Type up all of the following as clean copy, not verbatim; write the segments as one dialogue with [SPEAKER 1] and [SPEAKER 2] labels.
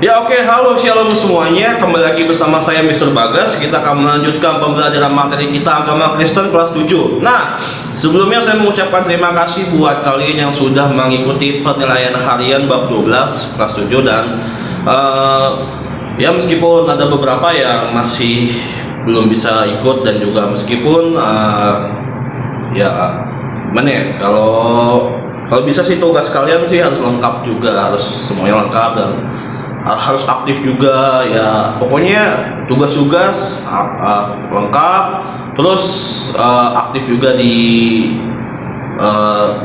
[SPEAKER 1] Ya oke, halo shalom semuanya. Kembali lagi bersama saya Mr. Bagas. Kita akan melanjutkan pembelajaran materi kita agama Kristen kelas 7. Nah, sebelumnya saya mengucapkan terima kasih buat kalian yang sudah mengikuti penilaian harian bab 12 kelas 7 dan ya meskipun ada beberapa yang masih belum bisa ikut dan juga meskipun ya gimana ya, kalau bisa sih tugas kalian sih harus lengkap juga, harus semuanya lengkap dan harus aktif juga ya, pokoknya tugas-tugas lengkap, terus aktif juga di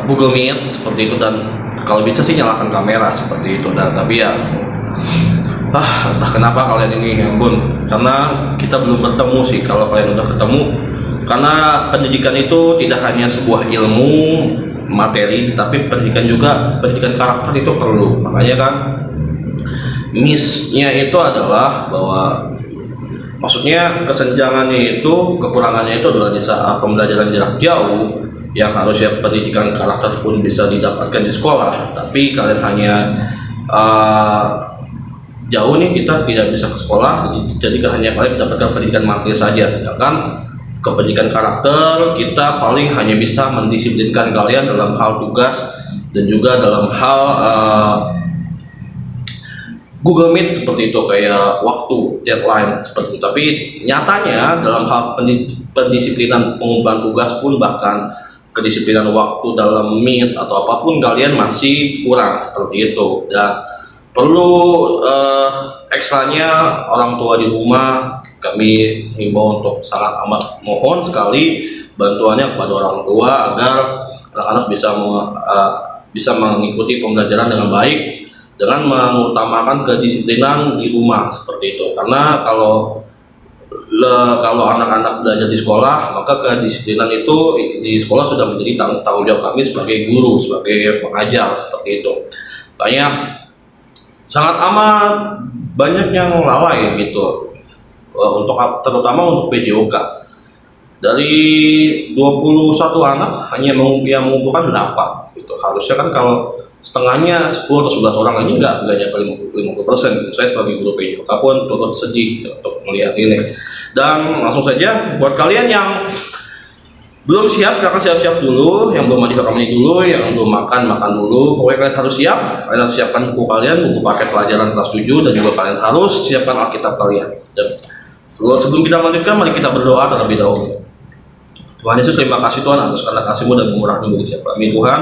[SPEAKER 1] Google Meet seperti itu, dan kalau bisa sih nyalakan kamera seperti itu. Dan tapi ya entah kenapa kalian ini, ya ampun, karena kita belum bertemu sih. Kalau kalian udah ketemu, karena pendidikan itu tidak hanya sebuah ilmu materi, tetapi pendidikan karakter itu perlu. Makanya kan miss-nya itu adalah bahwa maksudnya kesenjangannya itu, kekurangannya itu adalah di saat pembelajaran jarak jauh yang harusnya pendidikan karakter pun bisa didapatkan di sekolah, tapi kalian hanya jauh nih, kita tidak bisa ke sekolah, jadi hanya kalian mendapatkan pendidikan materi saja. Sedangkan ke pendidikan karakter kita paling hanya bisa mendisiplinkan kalian dalam hal tugas dan juga dalam hal Google Meet seperti itu, kayak waktu, deadline seperti itu. Tapi nyatanya dalam hal pendisiplinan pengumpulan tugas pun, bahkan kedisiplinan waktu dalam Meet atau apapun, kalian masih kurang seperti itu. Dan perlu ekstranya orang tua di rumah, kami himbau untuk sangat amat mohon sekali bantuannya kepada orang tua agar anak-anak bisa mengikuti pembelajaran dengan baik, dengan mengutamakan kedisiplinan di rumah seperti itu. Karena kalau anak-anak belajar di sekolah, maka kedisiplinan itu di sekolah sudah menjadi tanggung jawab kami sebagai guru, sebagai pengajar seperti itu. Makanya sangat amat banyak yang lalai gitu, terutama untuk PJOK. Dari 21 anak hanya yang mengumpulkan 8 gitu. Harusnya kan kalau setengahnya 10 atau 11 orang aja nggak nyampe 50%. Saya sebagai guru PJOK pun turut sedih untuk melihat ini. Dan langsung saja buat kalian yang belum siap, silakan siap-siap dulu. Yang belum mandi mandi dulu, yang belum makan dulu. Pokoknya kalian harus siap. Kalian harus siapkan buku kalian, buku paket pelajaran kelas 7, dan juga kalian harus siapkan Alkitab kalian. Dan sebelum kita lanjutkan, mari kita berdoa terlebih dahulu. Tuhan Yesus, terima kasih Tuhan atas karena kasih-Mu dan kemurahan-Mu bagi setiap kami Tuhan,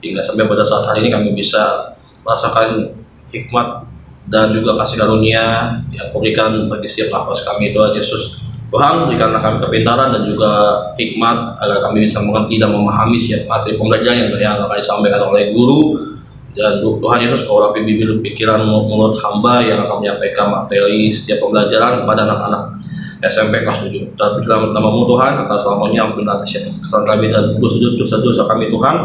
[SPEAKER 1] hingga sampai pada saat hari ini kami bisa merasakan hikmat dan juga kasih karunia yang Kau berikan bagi setiap nafas kami Tuhan Yesus. Tuhan, berikanlah kami kepintaran dan juga hikmat agar kami bisa mengerti dan memahami setiap materi pembelajaran yang akan disampaikan oleh guru. Dan Tuhan Yesus, Kau rapi bibir pikiran mulut hamba yang akan menyampaikan materi setiap pembelajaran kepada anak-anak SMP kelas 7. Dan dalam nama-Mu Tuhan, kata selamanya ampun atas kesalahan kami dan dosa-dosa kami Tuhan.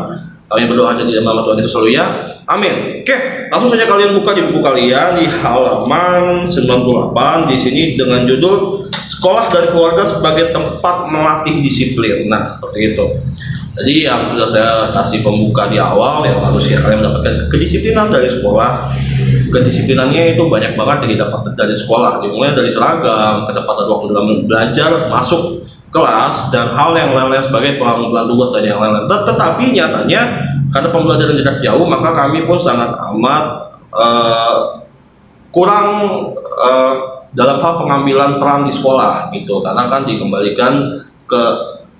[SPEAKER 1] Kami berdoa di dalam nama Tuhan Yesus, haleluya, amin. Oke, langsung saja kalian buka di buku kalian di halaman 98 di sini dengan judul Sekolah dan Keluarga sebagai Tempat Melatih Disiplin. Nah, seperti itu. Jadi yang sudah saya kasih pembuka di awal, yang harusnya kalian mendapatkan kedisiplinan dari sekolah. Kedisiplinannya itu banyak banget yang didapat dari sekolah, dimulai dari seragam, ketepatan waktu dalam belajar, masuk kelas, dan hal yang lain-lain sebagai pengumpulan tugas dan yang lain-lain. Tetapi nyatanya karena pembelajaran jarak jauh, maka kami pun sangat amat kurang dalam hal pengambilan peran di sekolah gitu, karena kan dikembalikan ke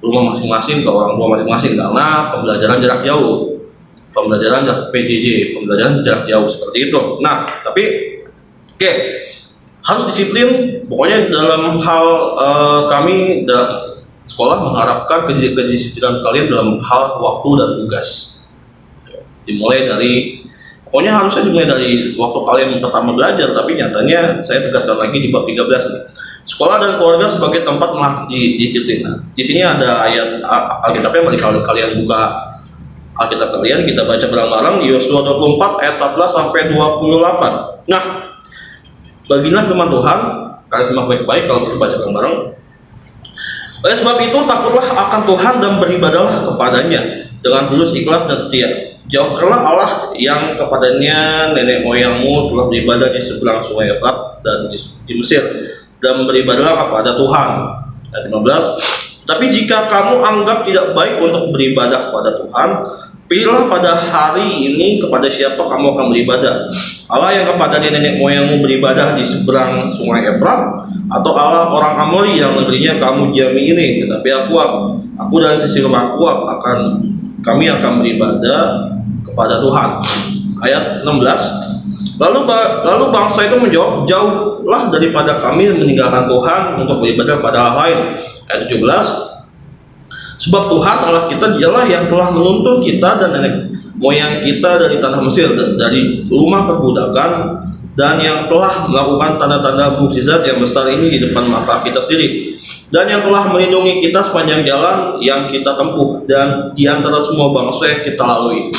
[SPEAKER 1] rumah masing-masing, ke orang tua masing-masing, karena pembelajaran jarak jauh, pembelajaran PJJ, pembelajaran jarak jauh seperti itu. Nah, tapi oke, harus disiplin. Pokoknya dalam hal kami dalam sekolah mengharapkan kedisiplinan kalian dalam hal waktu dan tugas. Dimulai dari, pokoknya harusnya dimulai dari waktu kalian pertama belajar, tapi nyatanya saya tegaskan lagi di bab 13 nih. Sekolah dan keluarga sebagai tempat melatih disiplin. Nah, di sini ada ayat Alkitabnya, mari kalian buka Alkitab kalian, kita baca bareng-bareng di Yosua 24 ayat 14 sampai 28. Nah, bagilah firman Tuhan, kalian simak baik-baik kalau kita baca bareng-bareng. Oleh sebab itu takutlah akan Tuhan dan beribadahlah kepadanya dengan tulus, ikhlas dan setia. Jauhkanlah Allah yang kepadanya nenek moyangmu telah beribadah di seberang sungai Efrat dan di Mesir, dan beribadahlah kepada Tuhan. Ayat 15. Tapi jika kamu anggap tidak baik untuk beribadah kepada Tuhan, pilihlah pada hari ini kepada siapa kamu akan beribadah. Allah yang kepadanya nenek moyangmu beribadah di seberang sungai Efrat, atau Allah orang Amori yang negerinya kamu diami ini. Tetapi aku dari sisi rumahku kami akan beribadah kepada Tuhan. Ayat 16. Lalu bangsa itu menjawab, jauhlah daripada kami meninggalkan Tuhan untuk beribadah kepada Allah lain. Ayat 17. Sebab Tuhan Allah kita dialah yang telah menuntun kita dan nenek moyang kita dari tanah Mesir, dari rumah perbudakan, dan yang telah melakukan tanda-tanda mukjizat yang besar ini di depan mata kita sendiri, dan yang telah melindungi kita sepanjang jalan yang kita tempuh dan di antara semua bangsa yang kita lalui.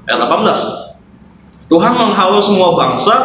[SPEAKER 1] Ayat 18. Tuhan menghalau semua bangsa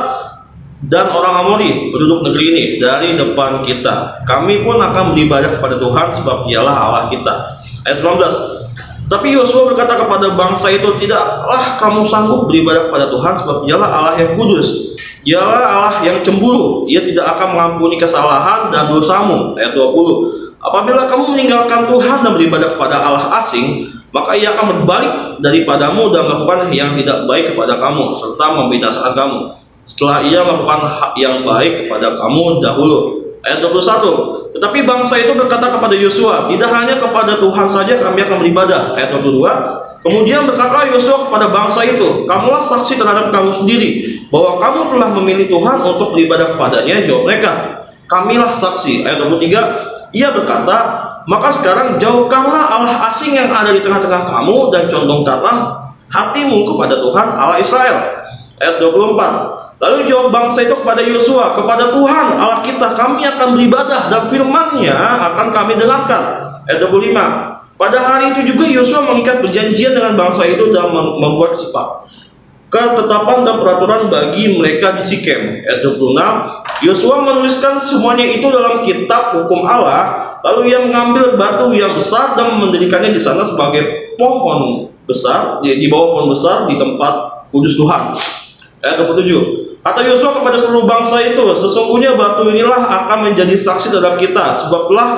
[SPEAKER 1] dan orang Amori penduduk negeri ini dari depan kita. Kami pun akan beribadah kepada Tuhan, sebab dialah Allah kita. Ayat 19. Tapi Yosua berkata kepada bangsa itu, tidaklah kamu sanggup beribadah kepada Tuhan, sebab dialah Allah yang kudus. Dialah Allah yang cemburu, ia tidak akan mengampuni kesalahan dan dosamu. Ayat 20. Apabila kamu meninggalkan Tuhan dan beribadah kepada Allah asing, maka ia akan berbalik daripadamu dan melakukan yang tidak baik kepada kamu, serta membinasakan kamu, setelah ia melakukan hak yang baik kepada kamu dahulu. Ayat 21. Tetapi bangsa itu berkata kepada Yosua, tidak hanya kepada Tuhan saja kami akan beribadah. Ayat 22. Kemudian berkatalah Yosua kepada bangsa itu, kamulah saksi terhadap kamu sendiri bahwa kamu telah memilih Tuhan untuk beribadah kepadanya. Jawab mereka, kamilah saksi. Ayat 23. Ia berkata, maka sekarang jauhkanlah Allah asing yang ada di tengah-tengah kamu dan condongkanlah hatimu kepada Tuhan Allah Israel. Ayat 24. Lalu jawab bangsa itu kepada Yosua, kepada Tuhan Allah kita kami akan beribadah dan firman-Nya akan kami dengarkan. Ayat 25. Pada hari itu juga Yosua mengikat perjanjian dengan bangsa itu dan membuat ketetapan dan peraturan bagi mereka di Sikem. Ayat 26. Yosua menuliskan semuanya itu dalam kitab hukum Allah. Lalu ia mengambil batu yang besar dan mendirikannya di sana sebagai pohon besar, di bawah pohon besar di tempat kudus Tuhan. Ayat 27. Kata Yosua kepada seluruh bangsa itu, sesungguhnya batu inilah akan menjadi saksi terhadap kita, sebab telah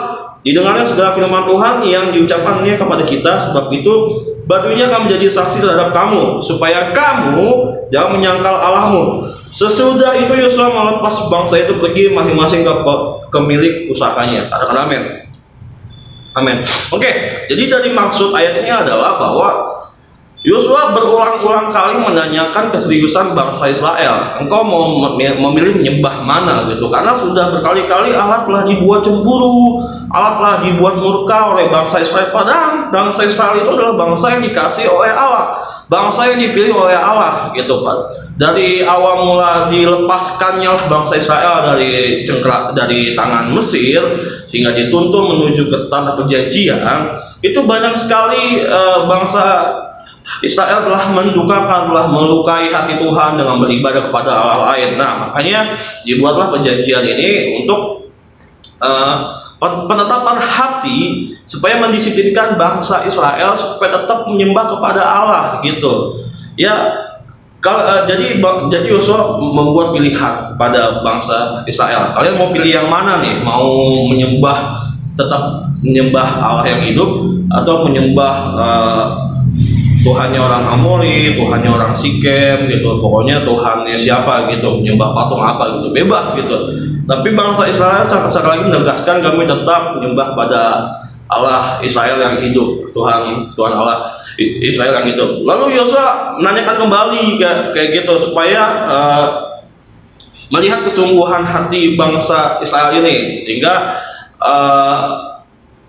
[SPEAKER 1] didengarnya segala firman Tuhan yang diucapkannya kepada kita. Sebab itu batu ini akan menjadi saksi terhadap kamu, supaya kamu jangan menyangkal Allahmu. Sesudah itu Yosua melepas bangsa itu pergi masing-masing ke milik usahanya. Katakan amin. Amin. Oke, jadi dari maksud ayat ini adalah bahwa Yosua berulang-ulang kali menanyakan keseriusan bangsa Israel. Engkau mau memilih menyembah mana gitu? Karena sudah berkali-kali Allah telah dibuat cemburu, Allah telah dibuat murka oleh bangsa Israel. Padahal bangsa Israel itu adalah bangsa yang dikasih oleh Allah, bangsa yang dipilih oleh Allah gitu Pak. Dari awal mula dilepaskannya bangsa Israel dari tangan Mesir sehingga dituntun menuju ke tanah perjanjian, itu banyak sekali bangsa Israel telah mendukakan, telah melukai hati Tuhan dengan beribadah kepada Allah lain. Nah, makanya dibuatlah perjanjian ini untuk penetapan hati supaya mendisiplinkan bangsa Israel supaya tetap menyembah kepada Allah gitu. Ya, jadi Yosua membuat pilihan kepada bangsa Israel. Kalian mau pilih yang mana nih? Mau tetap menyembah Allah yang hidup atau menyembah Tuhannya orang Amori, Tuhannya orang Sikem gitu, pokoknya Tuhannya siapa gitu, menyembah patung apa gitu, bebas gitu. Tapi bangsa Israel sekali lagi menegaskan kami tetap menyembah pada Allah Israel yang hidup, Tuhan Allah Israel yang hidup. Lalu Yosua menanyakan kembali kayak gitu supaya melihat kesungguhan hati bangsa Israel ini, sehingga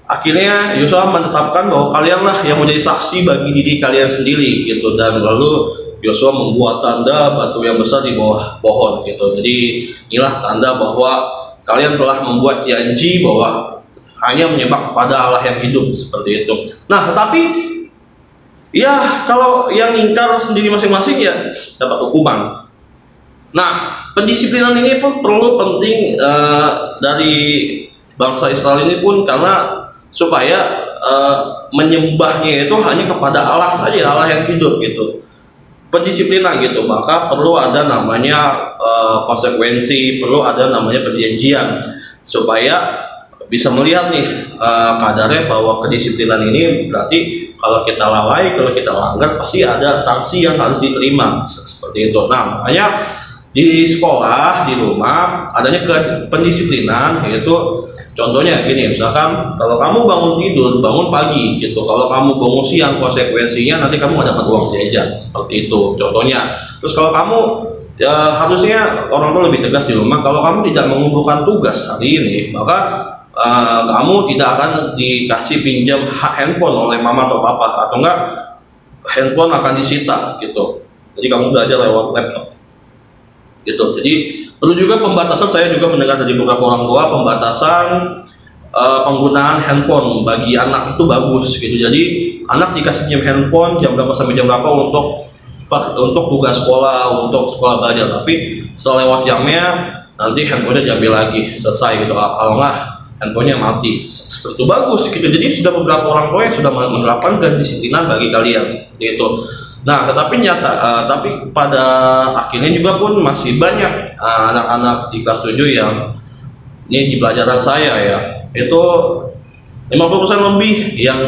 [SPEAKER 1] akhirnya Yosua menetapkan bahwa kalianlah yang menjadi saksi bagi diri kalian sendiri gitu. Dan lalu Yosua membuat tanda batu yang besar di bawah pohon gitu. Jadi inilah tanda bahwa kalian telah membuat janji bahwa hanya menyembah kepada Allah yang hidup, seperti itu. Nah, tetapi ya kalau yang ingkar sendiri masing-masing ya dapat hukuman. Nah, pendisiplinan ini pun perlu penting dari bangsa Israel ini pun, karena supaya menyembahnya itu hanya kepada Allah saja, Allah yang hidup gitu. Pendisiplinan gitu, maka perlu ada namanya konsekuensi, perlu ada namanya perjanjian supaya bisa melihat nih kadarnya bahwa kedisiplinan ini berarti kalau kita lalai, kalau kita langgar pasti ada sanksi yang harus diterima seperti itu. Nah, makanya di sekolah, di rumah adanya pendisiplinan, yaitu contohnya gini, misalkan kalau kamu bangun tidur, bangun pagi gitu, kalau kamu bangun siang, konsekuensinya nanti kamu nggak dapat uang jajan, seperti itu contohnya. Terus kalau kamu harusnya orang tua lebih tegas di rumah, kalau kamu tidak mengumpulkan tugas hari ini, maka kamu tidak akan dikasih pinjam handphone oleh mama atau papa, atau enggak handphone akan disita gitu. Jadi kamu belajar lewat laptop gitu. Jadi perlu juga pembatasan. Saya juga mendengar dari beberapa orang tua, pembatasan penggunaan handphone bagi anak itu bagus gitu. Jadi anak dikasih pinjam handphone jam berapa sampai jam berapa untuk tugas sekolah, untuk sekolah belajar, tapi setelah lewat jamnya nanti handphonenya diambil lagi, selesai gitu. Kalau nggak handphonenya mati, seperti itu bagus gitu. Jadi sudah beberapa orang tua yang sudah menerapkan kedisiplinan bagi kalian seperti itu. Nah, tetapi tapi pada akhirnya juga pun masih banyak anak-anak di kelas 7 yang ini di pelajaran saya ya, itu 50% lebih yang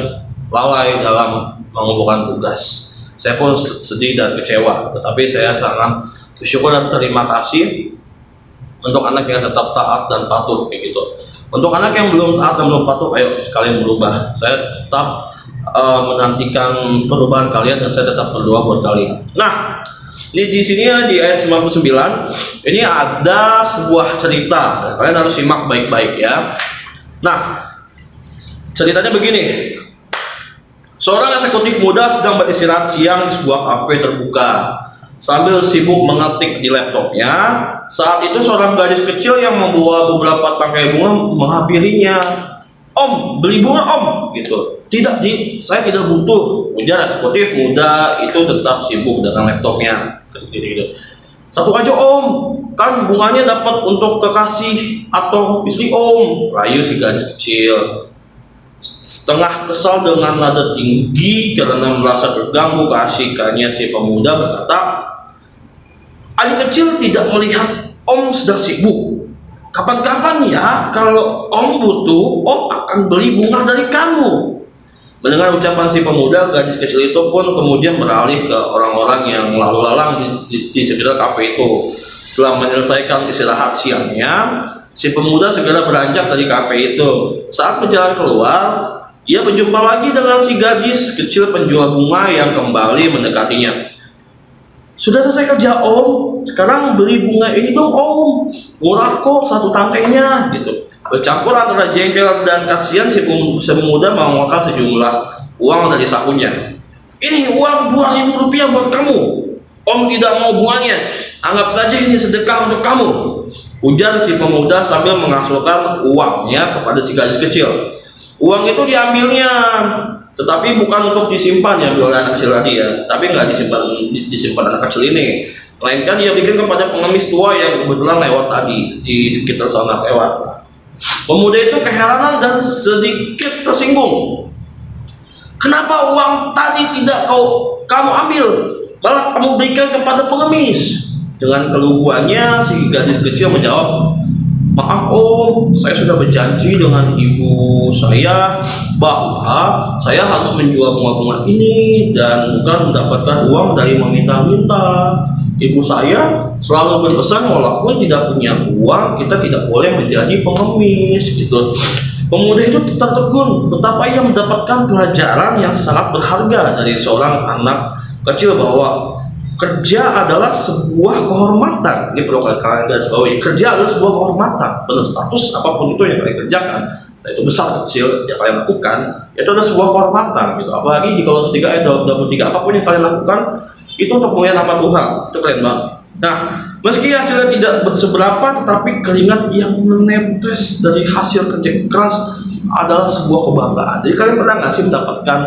[SPEAKER 1] lalai dalam mengumpulkan tugas. Saya pun sedih dan kecewa, tetapi saya sangat bersyukur dan terima kasih untuk anak yang tetap taat dan patuh kayak gitu. Untuk anak yang belum taat dan belum patuh, ayo sekalian berubah. Saya tetap menantikan perubahan kalian dan saya tetap berdoa buat kalian. Nah, di sini ya, di ayat 99 ini ada sebuah cerita. Kalian harus simak baik-baik ya. Nah, ceritanya begini. Seorang eksekutif muda sedang beristirahat siang di sebuah kafe terbuka sambil sibuk mengetik di laptopnya. Saat itu seorang gadis kecil yang membawa beberapa tangkai bunga menghampirinya. "Om, beli bunga om," gitu. "Tidak, Di, saya tidak butuh," ujar eksekutif muda itu tetap sibuk dengan laptopnya. Gitu. "Satu aja om, kan bunganya dapat untuk kekasih atau istri om," rayu si gadis kecil. Setengah kesal dengan nada tinggi karena merasa terganggu keasikannya, si pemuda berkata, "Adik kecil tidak melihat om sedang sibuk. Kapan-kapan ya, kalau om butuh, om akan beli bunga dari kamu." Mendengar ucapan si pemuda, gadis kecil itu pun kemudian beralih ke orang-orang yang lalu lalang di sekitar kafe itu. Setelah menyelesaikan istirahat siangnya, si pemuda segera beranjak dari kafe itu. Saat berjalan keluar, ia berjumpa lagi dengan si gadis kecil penjual bunga yang kembali mendekatinya. "Sudah selesai kerja om, sekarang beli bunga ini dong om, murah kok satu tangkainya," gitu. Bercampur antara jengkel dan kasihan, si pemuda mengeluarkan sejumlah uang dari sakunya. "Ini uang 2.000 rupiah buat kamu. Om tidak mau bunganya, anggap saja ini sedekah untuk kamu," ujar si pemuda sambil mengasungkan uangnya kepada si gadis kecil. Uang itu diambilnya, tetapi bukan untuk disimpan ya oleh anak kecil tadi ya, tapi nggak disimpan anak kecil ini, melainkan dia bikin kepada pengemis tua yang kebetulan lewat tadi di sekitar sana lewat. Pemuda itu keheranan dan sedikit tersinggung. "Kenapa uang tadi tidak kamu ambil, malah kamu berikan kepada pengemis?" Dengan keluguannya si gadis kecil menjawab, "Maaf om, saya sudah berjanji dengan ibu saya bahwa saya harus menjual bunga-bunga ini dan bukan mendapatkan uang dari meminta-minta. Ibu saya selalu berpesan walaupun tidak punya uang, kita tidak boleh menjadi pengemis," gitu. Pemuda itu tertegun betapa ia mendapatkan pelajaran yang sangat berharga dari seorang anak kecil bahwa kerja adalah sebuah kehormatan. Ini perlu kalian garis bawahi. Kerja adalah sebuah kehormatan. Benar, status apapun itu yang kalian kerjakan, itu besar kecil yang kalian lakukan, itu adalah sebuah kehormatan gitu. Apalagi jika kalau 1 ayat 23, apapun yang kalian lakukan itu untuk mulia nama Tuhan. Itu keren banget. Nah, meski hasilnya tidak seberapa, tetapi keringat yang menetes dari hasil kerja keras adalah sebuah kebanggaan. Jadi kalian pernah nggak sih mendapatkan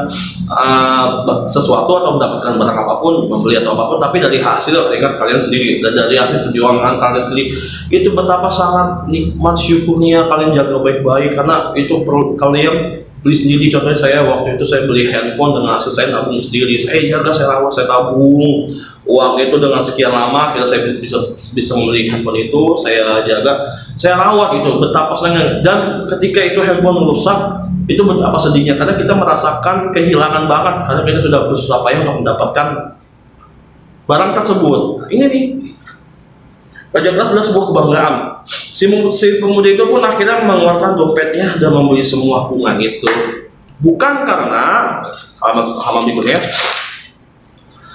[SPEAKER 1] sesuatu atau mendapatkan barang apapun, membeli atau apapun, tapi dari hasil keringat kalian sendiri dan dari hasil perjuangan kalian sendiri, itu betapa sangat nikmat syukurnya kalian jaga baik-baik, karena itu perlu kalian beli sendiri. Contohnya saya waktu itu saya beli handphone dengan hasil saya nabung sendiri, saya jaga, saya rawat, saya tabung uang itu dengan sekian lama, kira saya bisa membeli handphone itu, saya jaga, saya rawat. Itu betapa senangnya. Dan ketika itu handphone rusak, itu betapa sedihnya, karena kita merasakan kehilangan banget, karena kita sudah bersusah payah untuk mendapatkan barang tersebut. Ini nih, kerja keras adalah sebuah kebanggaan. Si pemuda itu pun akhirnya mengeluarkan dompetnya dan membeli semua bunga itu, bukan karena halaman berikutnya,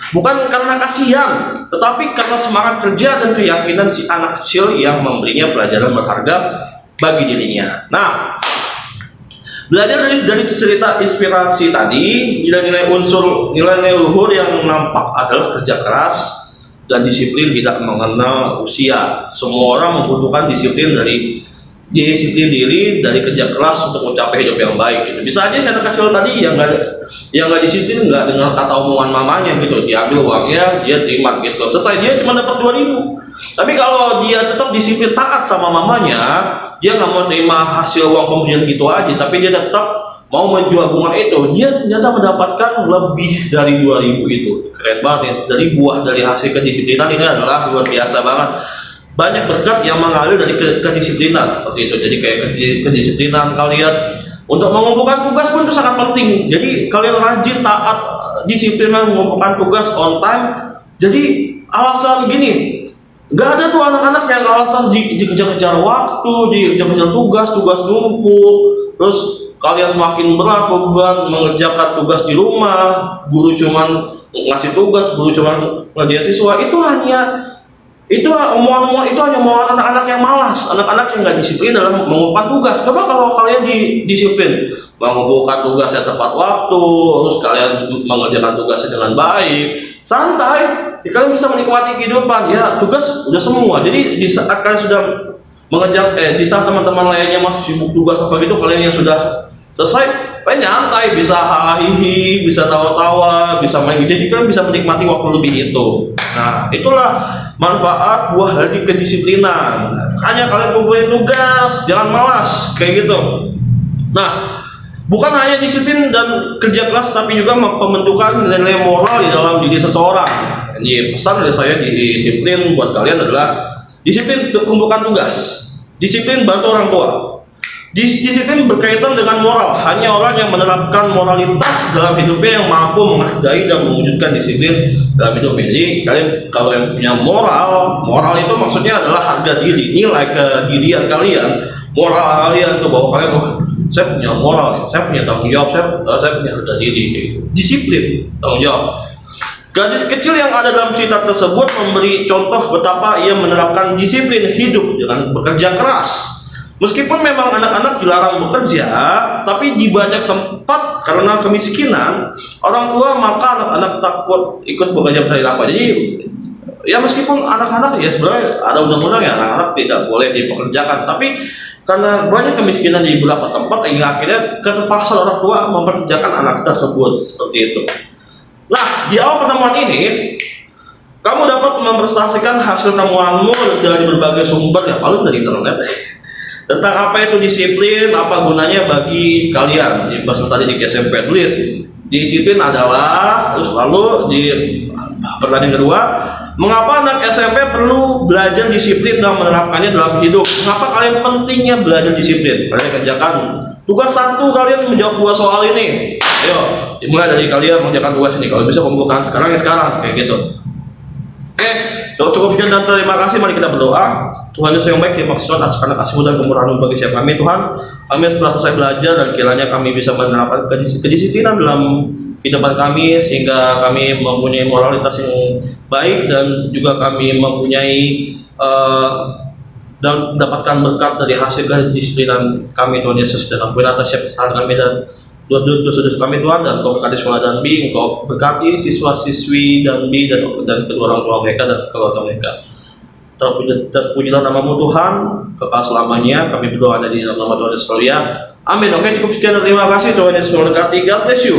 [SPEAKER 1] bukan karena kasihan, tetapi karena semangat kerja dan keyakinan si anak kecil yang membelinya pelajaran berharga bagi dirinya. Nah, belajar dari cerita inspirasi tadi, nilai-nilai luhur yang nampak adalah kerja keras dan disiplin tidak mengenal usia. Semua orang membutuhkan disiplin diri dari kerja keras untuk mencapai hidup yang baik. Gitu. Bisa aja si anak kecil tadi yang nggak disiplin, nggak dengar kata omongan mamanya gitu, diambil uangnya, dia terima gitu, selesai, dia cuma dapat 2.000. Tapi kalau dia tetap disiplin taat sama mamanya, dia nggak mau terima hasil uang pemberian gitu aja, tapi dia tetap mau menjual bunga itu, dia ternyata mendapatkan lebih dari 2.000 itu. Keren banget. Dari buah dari hasil kedisiplinan ini adalah luar biasa banget. Banyak berkat yang mengalir dari kedisiplinan seperti itu. Jadi kayak kedisiplinan kalian untuk mengumpulkan tugas pun itu sangat penting. Jadi kalian rajin, taat, disiplin mengumpulkan tugas on time. Jadi alasan gini, nggak ada tuh anak-anak yang alasan dikejar-kejar waktu, dikejar-kejar tugas numpuk, terus kalian semakin berat beban mengerjakan tugas di rumah, guru cuman ngasih tugas, guru cuman ngerjain siswa. Itu hanya omongan anak-anak yang malas, anak-anak yang nggak disiplin dalam mengumpulkan tugas. Coba kalau kalian disiplin mengumpulkan tugasnya tepat waktu, terus kalian mengerjakan tugasnya dengan baik, santai, kalian bisa menikmati kehidupan. Ya, tugas udah semua. Jadi di saat kalian sudah di saat teman-teman lainnya masih sibuk tugas apa gitu, kalian yang sudah selesai, kalian nyantai, bisa hahihi, bisa tawa-tawa, bisa main gitu, jadi kalian bisa menikmati waktu lebih itu. Nah, itulah manfaat buah dari kedisiplinan. Hanya kalian kumpulin tugas, jangan malas, kayak gitu. Nah, bukan hanya disiplin dan kerja keras, tapi juga pembentukan nilai moral di dalam diri seseorang. Jadi pesan dari saya di disiplin buat kalian adalah disiplin untuk kumpulkan tugas, disiplin bantu orang tua. Disiplin berkaitan dengan moral. Hanya orang yang menerapkan moralitas dalam hidupnya yang mampu menghargai dan mewujudkan disiplin dalam hidupnya. Jadi kalian kalau yang punya moral itu maksudnya adalah harga diri, nilai kedirian kalian, moral kalian tuh, bahwa kalian saya punya moral, saya punya tanggung jawab, saya punya harga diri, gitu. Disiplin, tanggung jawab. Gadis kecil yang ada dalam cerita tersebut memberi contoh betapa ia menerapkan disiplin hidup dengan bekerja keras. Meskipun memang anak-anak dilarang bekerja, tapi di banyak tempat karena kemiskinan orang tua, maka anak-anak takut ikut bekerja mencari nafkah. Jadi ya meskipun anak-anak ya sebenarnya ada undang-undang ya anak-anak tidak boleh dipekerjakan, tapi karena banyak kemiskinan di beberapa tempat, akhirnya terpaksa orang tua mempekerjakan anak tersebut seperti itu. Nah, di awal pertemuan ini kamu dapat mempresentasikan hasil temuanmu dari berbagai sumber, ya paling dari internet, tentang apa itu disiplin, apa gunanya bagi kalian. Di bahasa tadi di SMP tulis disiplin adalah, terus lalu di pertanyaan kedua, mengapa anak SMP perlu belajar disiplin dan menerapkannya dalam hidup? Mengapa kalian pentingnya belajar disiplin? Kalian kerjakan tugas satu, kalian menjawab 2 soal ini. Ayo, dimulai dari kalian mengerjakan tugas ini. Kalau bisa kumpulkan sekarang ya sekarang, kayak gitu. Oke, cukup sekian dan terima kasih. Mari kita berdoa. Tuhan Yesus yang baik, terima kasih Tuhan atas karena kasih-Mu dan kemurahan-Mu bagi setiap kami. Tuhan, kami setelah selesai belajar dan kiranya kami bisa menerapkan kedisiplinan dalam kehidupan kami, sehingga kami mempunyai moralitas yang baik dan juga kami mempunyai dan mendapatkan berkat dari hasil kedisiplinan kami. Tuhan Yesus, dan ampuni atas setiap kesalahan kami dan dosa-dosa kami Tuhan, dan Kau berkati sekolah dan B, Kau berkati siswa-siswi dan B dan kedua orang tua mereka dan keluarga mereka. Terpujilah namamu Tuhan, kekal selamanya. Kami berdoa di dalam nama Tuhan Yesus. Amin. Oke, cukup sekian, terima kasih. Tuhan Yesus memberkati. God bless you.